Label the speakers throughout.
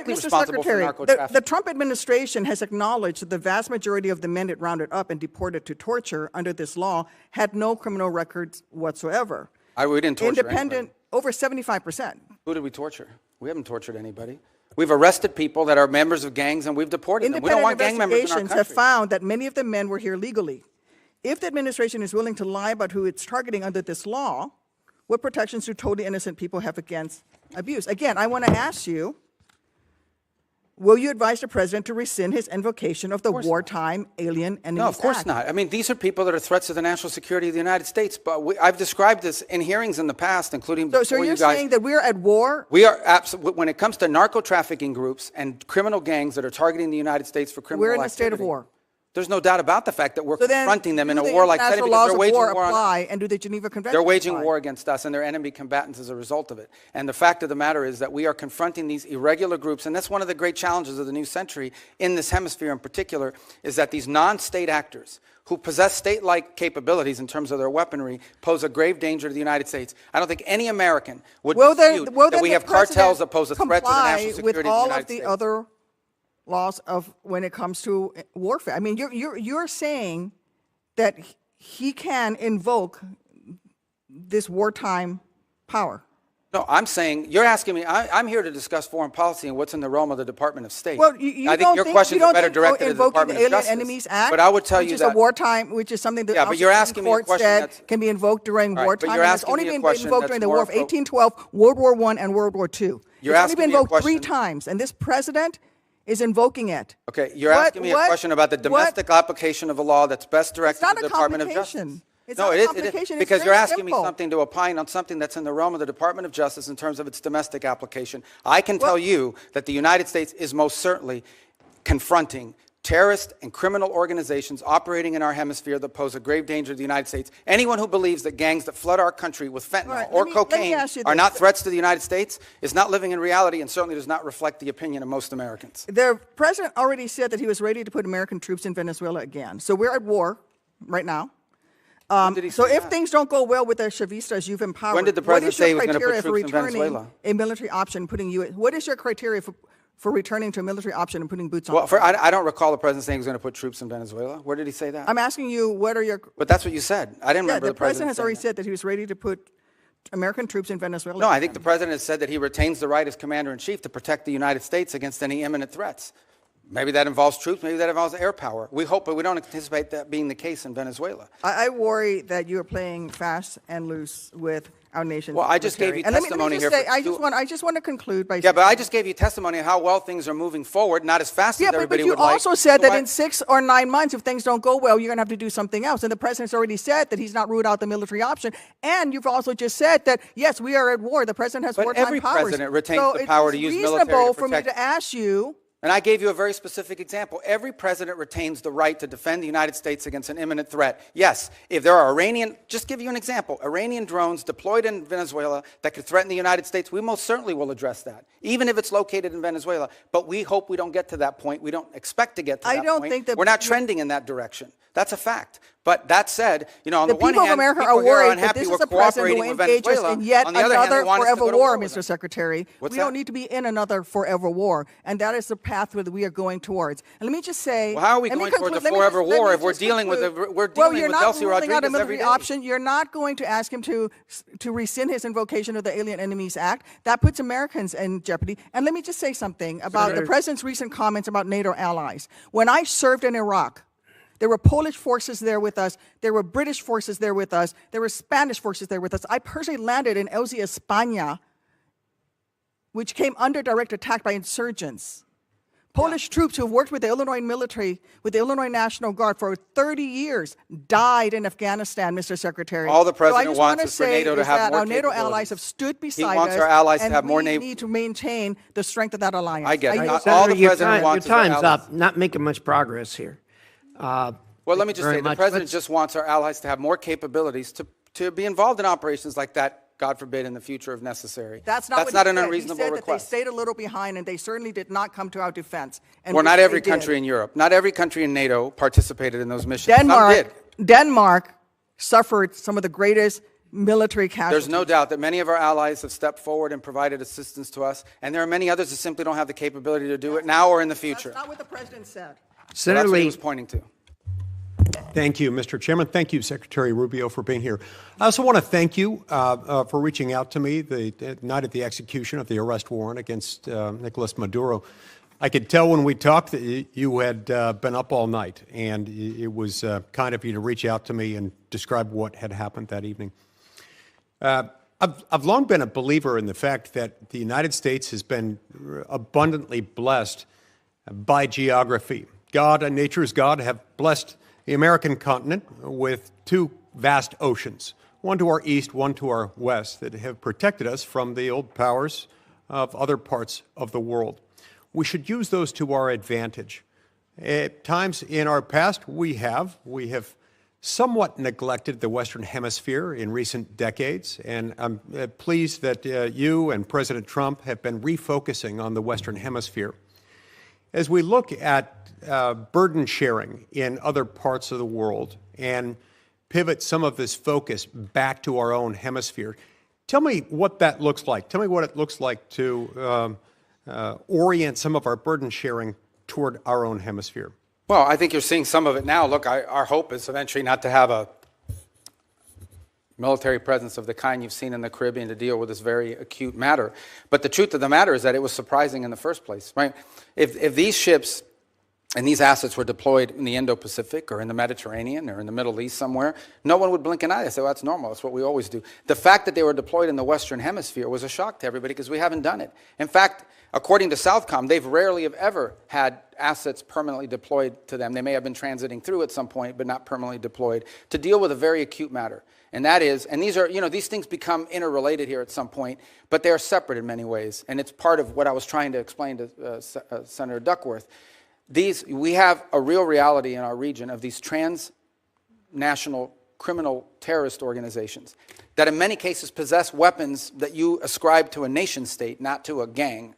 Speaker 1: directly responsible for
Speaker 2: Secretary,
Speaker 1: narco-trafficking.
Speaker 2: the Trump administration has acknowledged that the vast majority of the men it rounded up and deported to torture under this law had no criminal records whatsoever.
Speaker 1: We didn't torture
Speaker 2: Independent,
Speaker 1: anybody.
Speaker 2: over 75%.
Speaker 1: Who did we torture? We haven't tortured anybody. We've arrested people that are members of gangs and we've deported them. We don't want gang members in our country.
Speaker 2: Have found that many of the men were here legally. If the administration is willing to lie about who it's targeting under this law, what protections do totally innocent people have against abuse? Again, I want to ask you, will you advise the president to rescind his invocation of the Wartime Alien Enemies
Speaker 1: No, of course
Speaker 2: Act?
Speaker 1: not. I mean, these are people that are threats to the national security of the United States. But I've described this in hearings in the past, including
Speaker 2: So
Speaker 1: before
Speaker 2: you're
Speaker 1: you guys.
Speaker 2: saying that we're at war?
Speaker 1: We are absolutely, when it comes to narco-trafficking groups and criminal gangs that are targeting the United States for criminal
Speaker 2: We're in a
Speaker 1: activity,
Speaker 2: state of war.
Speaker 1: there's no doubt about the fact that we're
Speaker 2: So then,
Speaker 1: confronting them in a
Speaker 2: do the
Speaker 1: warlike setting
Speaker 2: international
Speaker 1: because they're
Speaker 2: laws of
Speaker 1: waging
Speaker 2: war
Speaker 1: war on us.
Speaker 2: apply, and do the Geneva Convention
Speaker 1: They're waging
Speaker 2: apply?
Speaker 1: war against us, and they're enemy combatants as a result of it. And the fact of the matter is that we are confronting these irregular groups, and that's one of the great challenges of the new century in this hemisphere in particular, is that these non-state actors who possess state-like capabilities in terms of their weaponry pose a grave danger to the United States. I don't think any American would dispute that we have cartels that pose a threat to the national security of the United States.
Speaker 2: With all of the other laws of when it comes to warfare. I mean, you're saying that he can invoke this wartime power.
Speaker 1: No, I'm saying, you're asking me, I'm here to discuss foreign policy and what's in the realm of the Department of State.
Speaker 2: Well, you
Speaker 1: I think your questions are better directed to the Department of Justice.
Speaker 2: Enemies Act,
Speaker 1: but I would tell you that,
Speaker 2: which is a wartime, which is something that
Speaker 1: but you're asking me a
Speaker 2: court
Speaker 1: question
Speaker 2: said
Speaker 1: that's,
Speaker 2: can be invoked during
Speaker 1: right,
Speaker 2: wartime.
Speaker 1: but you're
Speaker 2: And it's
Speaker 1: asking
Speaker 2: only
Speaker 1: me a
Speaker 2: been
Speaker 1: question
Speaker 2: invoked
Speaker 1: that's
Speaker 2: during the
Speaker 1: more
Speaker 2: War of 1812, World War I, and World War II.
Speaker 1: You're
Speaker 2: It's only
Speaker 1: asking
Speaker 2: been
Speaker 1: me a
Speaker 2: invoked 3
Speaker 1: question-
Speaker 2: times, and this president is invoking it.
Speaker 1: okay, you're asking me a question about the domestic application of a law that's best directed to the Department of Justice.
Speaker 2: It's
Speaker 1: No,
Speaker 2: not
Speaker 1: it
Speaker 2: a
Speaker 1: is,
Speaker 2: complication. It's
Speaker 1: because
Speaker 2: very
Speaker 1: you're asking
Speaker 2: simple.
Speaker 1: me something to opine on something that's in the realm of the Department of Justice in terms of its domestic application. I can tell you that the United States is most certainly confronting terrorist and criminal organizations operating in our hemisphere that pose a grave danger to the United States. Anyone who believes that gangs that flood our country with fentanyl
Speaker 2: Right,
Speaker 1: or
Speaker 2: let me
Speaker 1: cocaine
Speaker 2: ask you
Speaker 1: are
Speaker 2: this.
Speaker 1: not threats to the United States is not living in reality and certainly does not reflect the opinion of most Americans.
Speaker 2: The president already said that he was ready to put American troops in Venezuela again. So we're at war right now.
Speaker 1: When did he
Speaker 2: So
Speaker 1: say
Speaker 2: if
Speaker 1: that?
Speaker 2: things don't go well with the Chavistas you've empowered,
Speaker 1: When did the president say he was going to put
Speaker 2: what is your
Speaker 1: troops in
Speaker 2: criteria for
Speaker 1: Venezuela?
Speaker 2: returning a military option, putting you? What is your criteria for returning to a military option and putting boots on?
Speaker 1: Well, I don't recall the president saying he was going to put troops in Venezuela. Where did he say that?
Speaker 2: I'm asking you, what are your?
Speaker 1: But that's what you said. I didn't
Speaker 2: Yeah,
Speaker 1: remember
Speaker 2: the president has
Speaker 1: saying
Speaker 2: already
Speaker 1: that.
Speaker 2: said that he was ready to put American troops in Venezuela.
Speaker 1: No, I think the president has said that he retains the right as commander-in-chief to protect the United States against any imminent threats. Maybe that involves troops, maybe that involves air power. We hope, but we don't anticipate that being the case in Venezuela.
Speaker 2: I worry that you are playing fast and loose with our nation's
Speaker 1: Well, I just gave you
Speaker 2: military. And
Speaker 1: testimony
Speaker 2: let me
Speaker 1: here
Speaker 2: just say,
Speaker 1: for
Speaker 2: I just want to conclude by
Speaker 1: Yeah,
Speaker 2: saying,
Speaker 1: but I just gave you testimony of how well things are moving forward, not as fast as
Speaker 2: but
Speaker 1: everybody
Speaker 2: you
Speaker 1: would like.
Speaker 2: also said
Speaker 1: So
Speaker 2: that in 6 or 9 months, if things don't go well, you're going to have to do something else. And the president's already said that he's not ruled out the military option. And you've also just said that, yes, we are at war. The president has
Speaker 1: But
Speaker 2: wartime
Speaker 1: every
Speaker 2: powers.
Speaker 1: president retains
Speaker 2: So
Speaker 1: the power
Speaker 2: it's
Speaker 1: to use military to
Speaker 2: reasonable for me
Speaker 1: protect.
Speaker 2: to ask you,
Speaker 1: And I gave you a very specific example. Every president retains the right to defend the United States against an imminent threat. Yes, if there are Iranian, just give you an example, Iranian drones deployed in Venezuela that could threaten the United States, we most certainly will address that, even if it's located in Venezuela. But we hope we don't get to that point. We don't expect to get to that point.
Speaker 2: I don't think that
Speaker 1: we're not trending in that direction. That's a fact. But that said, on the one
Speaker 2: people of
Speaker 1: hand,
Speaker 2: America
Speaker 1: people
Speaker 2: are
Speaker 1: here are
Speaker 2: worried that
Speaker 1: unhappy
Speaker 2: this
Speaker 1: we're
Speaker 2: is a president
Speaker 1: cooperating
Speaker 2: who
Speaker 1: with
Speaker 2: engages
Speaker 1: Venezuela.
Speaker 2: in yet
Speaker 1: On the other hand, they
Speaker 2: another
Speaker 1: want us to
Speaker 2: forever
Speaker 1: go to
Speaker 2: war,
Speaker 1: war with
Speaker 2: Mr.
Speaker 1: them.
Speaker 2: Secretary.
Speaker 1: What's
Speaker 2: We
Speaker 1: that?
Speaker 2: don't need to be in another forever war, and that is the path that we are going towards. And let me just say,
Speaker 1: Well, how are we
Speaker 2: let me
Speaker 1: going towards a
Speaker 2: conclude- let me
Speaker 1: forever
Speaker 2: just- let
Speaker 1: war
Speaker 2: me
Speaker 1: if we're
Speaker 2: just
Speaker 1: dealing with
Speaker 2: conclude.
Speaker 1: we're
Speaker 2: Well,
Speaker 1: dealing
Speaker 2: you're
Speaker 1: with
Speaker 2: not
Speaker 1: Delcy
Speaker 2: ruling out a
Speaker 1: Rodriguez every
Speaker 2: military
Speaker 1: day?
Speaker 2: option. You're not going to ask him to rescind his invocation of the Alien Enemies Act. That puts Americans in jeopardy. And let me just say something about the president's recent comments about NATO allies. When I served in Iraq, there were Polish forces there with us. There were British forces there with us. There were Spanish forces there with us. I personally landed in Elzi, España, which came under direct attack by insurgents. Polish troops who have worked with the Illinois military, with the Illinois National Guard for 30 years, died in Afghanistan, Mr. Secretary.
Speaker 1: All the president
Speaker 2: so I just
Speaker 1: wants
Speaker 2: wanna
Speaker 1: is for NATO to
Speaker 2: is
Speaker 1: have
Speaker 2: that
Speaker 1: more
Speaker 2: our NATO
Speaker 1: capabilities.
Speaker 2: allies have stood beside us.
Speaker 1: He wants our allies to
Speaker 2: and
Speaker 1: have more
Speaker 2: we
Speaker 1: NATO.
Speaker 2: need to maintain the strength of that alliance.
Speaker 1: I get it.
Speaker 2: yield
Speaker 1: All
Speaker 2: back.
Speaker 1: the
Speaker 3: Senator,
Speaker 1: president wants is
Speaker 3: your
Speaker 1: our
Speaker 3: time's
Speaker 1: allies.
Speaker 3: up. Not making much progress here.
Speaker 1: Well, let me just say, the president just wants our allies to have more capabilities to be involved in operations like that, God forbid, in the future if necessary.
Speaker 2: That's not what
Speaker 1: an
Speaker 2: he said.
Speaker 1: unreasonable
Speaker 2: He said
Speaker 1: request.
Speaker 2: that they stayed a little behind, and they certainly did not come to our defense. And
Speaker 1: Well, not
Speaker 2: which
Speaker 1: every
Speaker 2: they
Speaker 1: country
Speaker 2: did.
Speaker 1: in Europe, not every country in NATO participated in those missions. Some did.
Speaker 2: Denmark suffered some of the greatest military casualties.
Speaker 1: There's no doubt that many of our allies have stepped forward and provided assistance to us, and there are many others that simply don't have the capability to do it now or in the future.
Speaker 2: That's not what the president said.
Speaker 1: So that's what he was pointing to.
Speaker 4: Thank you, Mr. Chairman. Thank you, Secretary Rubio, for being here. I also want to thank you for reaching out to me the night of the execution of the arrest warrant against Nicolas Maduro. I could tell when we talked that you had been up all night, and it was kind of you to reach out to me and describe what had happened that evening. I've long been a believer in the fact that the United States has been abundantly blessed by geography. God and nature's God have blessed the American continent with two vast oceans, one to our east, one to our west, that have protected us from the old powers of other parts of the world. We should use those to our advantage. At times in our past, we have somewhat neglected the Western Hemisphere in recent decades, and I'm pleased that you and President Trump have been refocusing on the Western Hemisphere. As we look at burden sharing in other parts of the world and pivot some of this focus back to our own hemisphere, tell me what that looks like. Tell me what it looks like to orient some of our burden sharing toward our own hemisphere.
Speaker 1: Well, I think you're seeing some of it now. Look, our hope is eventually not to have a military presence of the kind you've seen in the Caribbean to deal with this very acute matter. But the truth of the matter is that it was surprising in the first place, right? If these ships and these assets were deployed in the Indo-Pacific or in the Mediterranean or in the Middle East somewhere, no one would blink an eye. They say, well, that's normal. That's what we always do. The fact that they were deployed in the Western Hemisphere was a shock to everybody because we haven't done it. In fact, according to Southcom, they've rarely have ever had assets permanently deployed to them. They may have been transiting through at some point, but not permanently deployed to deal with a very acute matter. And that is, and these are, these things become interrelated here at some point, but they're separate in many ways. And it's part of what I was trying to explain to Senator Duckworth. We have a real reality in our region of these transnational criminal terrorist organizations that in many cases possess weapons that you ascribe to a nation state, not to a gang,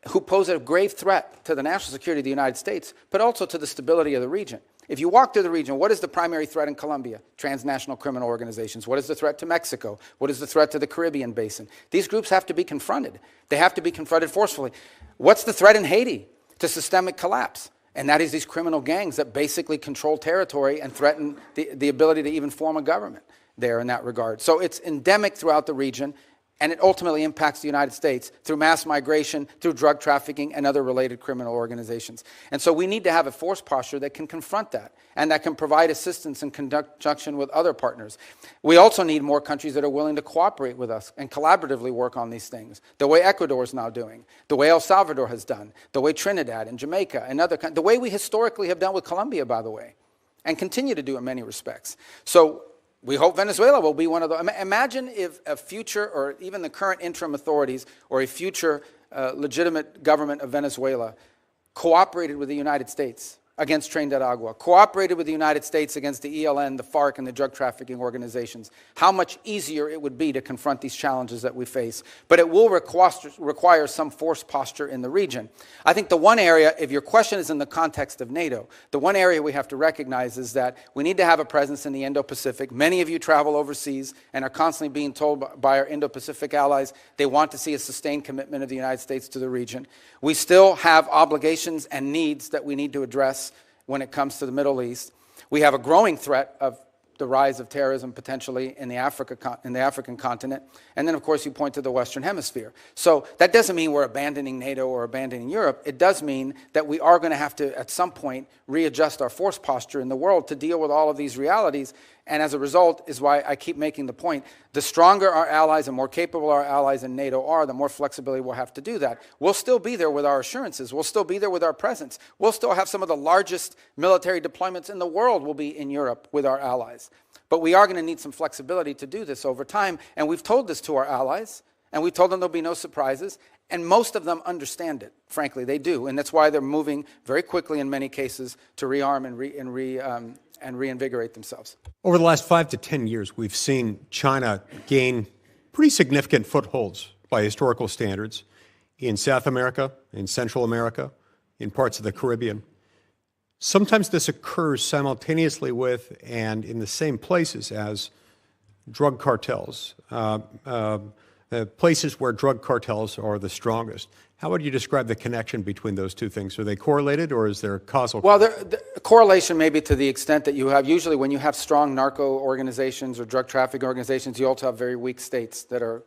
Speaker 1: who pose a grave threat to the national security of the United States, but also to the stability of the region. If you walk through the region, what is the primary threat in Colombia? Transnational criminal organizations. What is the threat to Mexico? What is the threat to the Caribbean basin? These groups have to be confronted. They have to be confronted forcefully. What's the threat in Haiti? To systemic collapse. And that is these criminal gangs that basically control territory and threaten the ability to even form a government there in that regard. So it's endemic throughout the region, and it ultimately impacts the United States through mass migration, through drug trafficking, and other related criminal organizations. And so we need to have a force posture that can confront that and that can provide assistance in conjunction with other partners. We also need more countries that are willing to cooperate with us and collaboratively work on these things, the way Ecuador is now doing, the way El Salvador has done, the way Trinidad and Jamaica and other countries, the way we historically have done with Colombia, by the way, and continue to do in many respects. So we hope Venezuela will be one of those. Imagine if a future, or even the current interim authorities, or a future legitimate government of Venezuela cooperated with the United States against Tren de Aragua, cooperated with the United States against the ELN, the FARC, and the drug trafficking organizations. How much easier it would be to confront these challenges that we face. But it will require some force posture in the region. I think the one area, if your question is in the context of NATO, the one area we have to recognize is that we need to have a presence in the Indo-Pacific. Many of you travel overseas and are constantly being told by our Indo-Pacific allies they want to see a sustained commitment of the United States to the region. We still have obligations and needs that we need to address when it comes to the Middle East. We have a growing threat of the rise of terrorism potentially in the African continent. And then, of course, you point to the Western Hemisphere. So that doesn't mean we're abandoning NATO or abandoning Europe. It does mean that we are going to have to, at some point, readjust our force posture in the world to deal with all of these realities. And as a result is why I keep making the point, the stronger our allies and more capable our allies in NATO are, the more flexibility we'll have to do that. We'll still be there with our assurances. We'll still be there with our presence. We'll still have some of the largest military deployments in the world will be in Europe with our allies. But we are going to need some flexibility to do this over time. And we've told this to our allies, and we've told them there'll be no surprises. And most of them understand it. Frankly, they do. And that's why they're moving very quickly in many cases to rearm and reinvigorate themselves.
Speaker 4: Over the last 5 to 10 years, we've seen China gain pretty significant footholds by historical standards in South America, in Central America, in parts of the Caribbean. Sometimes this occurs simultaneously with and in the same places as drug cartels, places where drug cartels are the strongest. How would you describe the connection between those two things? Are they correlated, or is there a causal?
Speaker 1: Well, the correlation may be to the extent that you have, usually when you have strong narco organizations or drug trafficking organizations, you also have very weak states that are,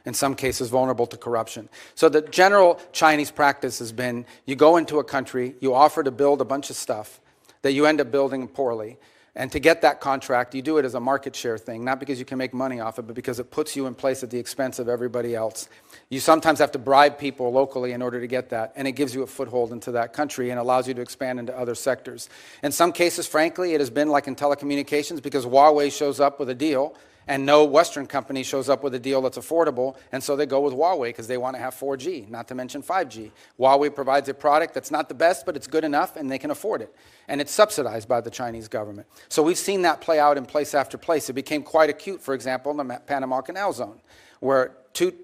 Speaker 1: in some cases, vulnerable to corruption. So the general Chinese practice has been, you go into a country, you offer to build a bunch of stuff that you end up building poorly. And to get that contract, you do it as a market share thing, not because you can make money off it, but because it puts you in place at the expense of everybody else. You sometimes have to bribe people locally in order to get that, and it gives you a foothold into that country and allows you to expand into other sectors. In some cases, frankly, it has been like in telecommunications, because Huawei shows up with a deal, and no Western company shows up with a deal that's affordable, and so they go with Huawei because they want to have 4G, not to mention 5G. Huawei provides a product that's not the best, but it's good enough, and they can afford it. And it's subsidized by the Chinese government. So we've seen that play out in place after place. It became quite acute, for example, in the Panama Canal Zone, where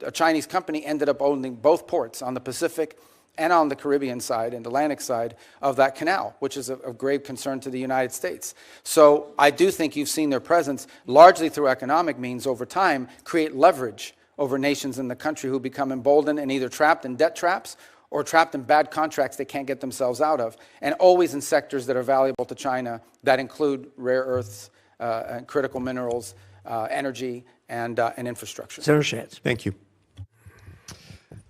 Speaker 1: a Chinese company ended up owning both ports on the Pacific and on the Caribbean side and Atlantic side of that canal, which is of grave concern to the United States. So I do think you've seen their presence, largely through economic means over time, create leverage over nations in the country who become emboldened and either trapped in debt traps or trapped in bad contracts they can't get themselves out of, and always in sectors that are valuable to China that include rare earths, and critical minerals, energy, and infrastructure.
Speaker 3: Senator Schatz.
Speaker 4: Thank you.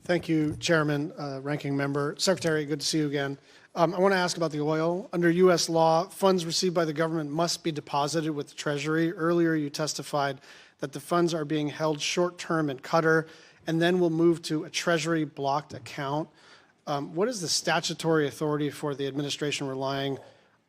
Speaker 5: Thank you, Chairman, Ranking Member. Secretary, good to see you again. I want to ask about the oil. Under U.S. law, funds received by the government must be deposited with the Treasury. Earlier, you testified that the funds are being held short-term in Qatar and then will move to a Treasury-blocked account. What is the statutory authority for the administration relying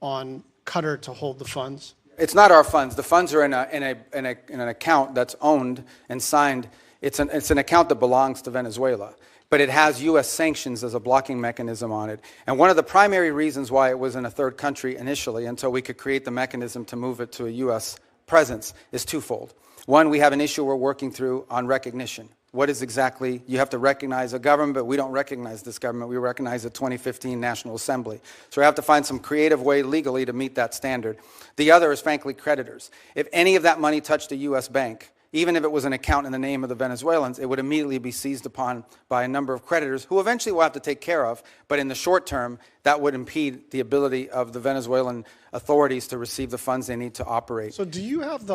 Speaker 5: on Qatar to hold the funds?
Speaker 1: It's not our funds. The funds are in an account that's owned and signed. It's an account that belongs to Venezuela, but it has U.S. sanctions as a blocking mechanism on it. And one of the primary reasons why it was in a third country initially, until we could create the mechanism to move it to a U.S. presence, is twofold. One, we have an issue we're working through on recognition. What is exactly, you have to recognize a government, but we don't recognize this government. We recognize the 2015 National Assembly. So we have to find some creative way legally to meet that standard. The other is, frankly, creditors. If any of that money touched a U.S. bank, even if it was an account in the name of the Venezuelans, it would immediately be seized upon by a number of creditors who eventually we'll have to take care of, but in the short term, that would impede the ability of the Venezuelan authorities to receive the funds they need to operate.
Speaker 5: So do you have